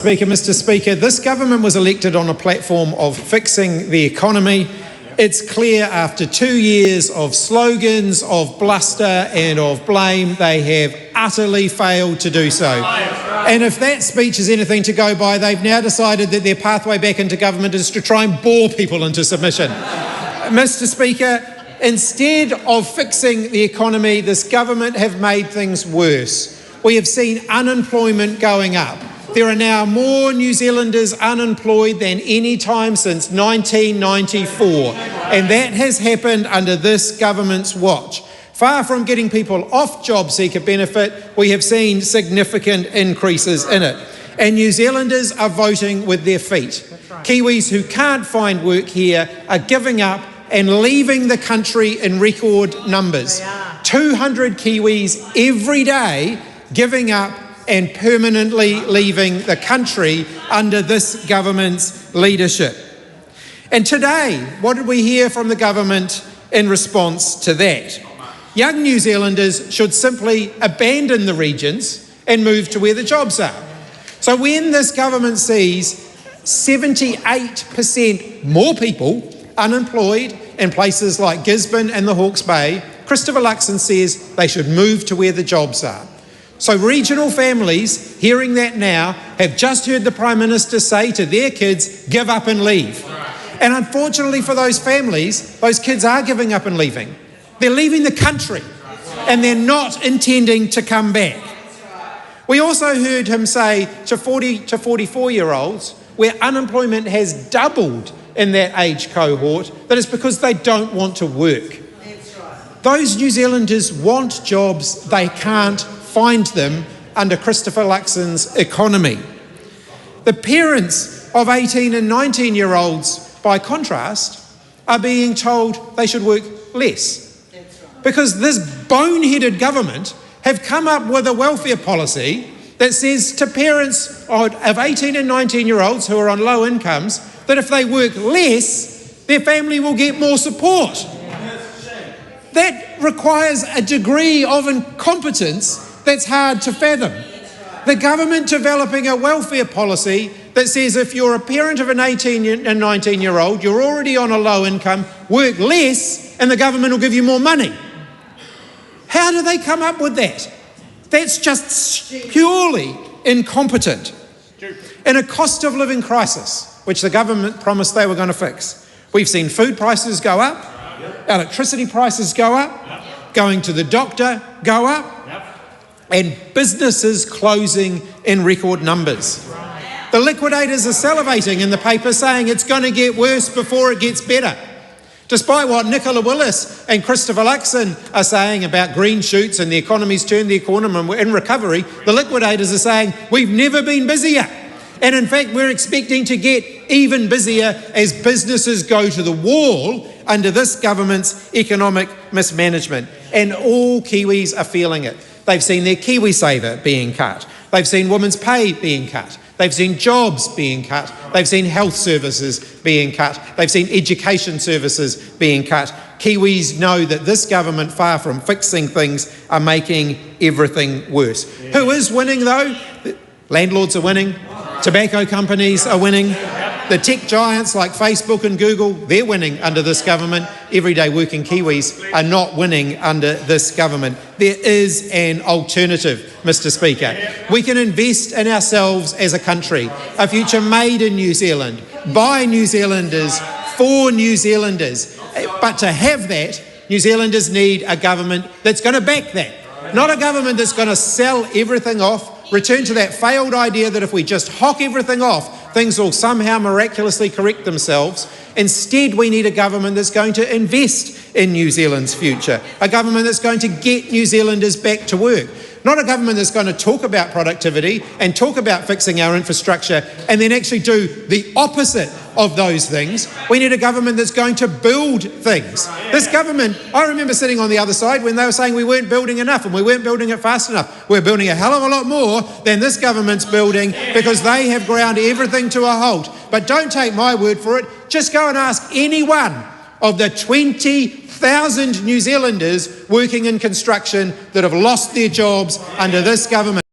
Mr. Speaker, this government was elected on a platform of fixing the economy. It's clear after 2 years of slogans, of bluster and of blame, they have utterly failed to do so. And if that speech is anything to go by, they've now decided that their pathway back into government is to try and bore people into submission. Mr. Speaker, instead of fixing the economy, this government have made things worse. We have seen unemployment going up. There are now more New Zealanders unemployed than any time since 1994, and that has happened under this government's watch. Far from getting people off job seeker benefit, we have seen significant increases in it. And New Zealanders are voting with their feet. Kiwis who can't find work here are giving up and leaving the country in record numbers. 200 Kiwis every day giving up and permanently leaving the country under this government's leadership. And today, what did we hear from the government in response to that? Young New Zealanders should simply abandon the regions and move to where the jobs are. So when this government sees 78% more people unemployed in places like Gisborne and the Hawke's Bay, Christopher Luxon says they should move to where the jobs are. So regional families, hearing that now, have just heard the Prime Minister say to their kids, give up and leave. And unfortunately for those families, those kids are giving up and leaving. They're leaving the country and they're not intending to come back. We also heard him say to 40 to 44-year-olds, where unemployment has doubled in that age cohort, that it's because they don't want to work. Those New Zealanders want jobs, they can't find them under Christopher Luxon's economy. The parents of 18 and 19-year-olds, by contrast, are being told they should work less. Because this boneheaded government have come up with a welfare policy that says to parents of 18 and 19-year-olds who are on low incomes that if they work less, their family will get more support. That requires a degree of incompetence that's hard to fathom. The government developing a welfare policy that says if you're a parent of an 18 and 19-year-old, you're already on a low income, work less, and the government will give you more money. How do they come up with that? That's just purely incompetent. In a cost of living crisis, which the government promised they were going to fix, we've seen food prices go up, electricity prices go up, going to the doctor go up, and businesses closing in record numbers. The liquidators are salivating in the paper saying it's going to get worse before it gets better. Despite what Nicola Willis and Christopher Luxon are saying about green shoots and the economy's turned the economy and we're in recovery, the liquidators are saying we've never been busier. And in fact, we're expecting to get even busier as businesses go to the wall under this government's economic mismanagement. And all Kiwis are feeling it. They've seen their KiwiSaver being cut. They've seen women's pay being cut. They've seen jobs being cut. They've seen health services being cut. They've seen education services being cut. Kiwis know that this government, far from fixing things, are making everything worse. Who is winning though? Landlords are winning. Tobacco companies are winning. The tech giants like Facebook and Google, they're winning under this government. Everyday working Kiwis are not winning under this government. There is an alternative, Mr. Speaker. We can invest in ourselves as a country, a future made in New Zealand, by New Zealanders, for New Zealanders. But to have that, New Zealanders need a government that's going to back that. Not a government that's going to sell everything off, return to that failed idea that if we just hock everything off, things will somehow miraculously correct themselves. Instead, we need a government that's going to invest in New Zealand's future, a government that's going to get New Zealanders back to work. Not a government that's going to talk about productivity and talk about fixing our infrastructure and then actually do the opposite of those things. We need a government that's going to build things. This government, I remember sitting on the other side when they were saying we weren't building enough and we weren't building it fast enough. We're building a hell of a lot more than this government's building because they have ground everything to a halt. But don't take my word for it. Just go and ask any one of the 20,000 New Zealanders working in construction that have lost their jobs under this government.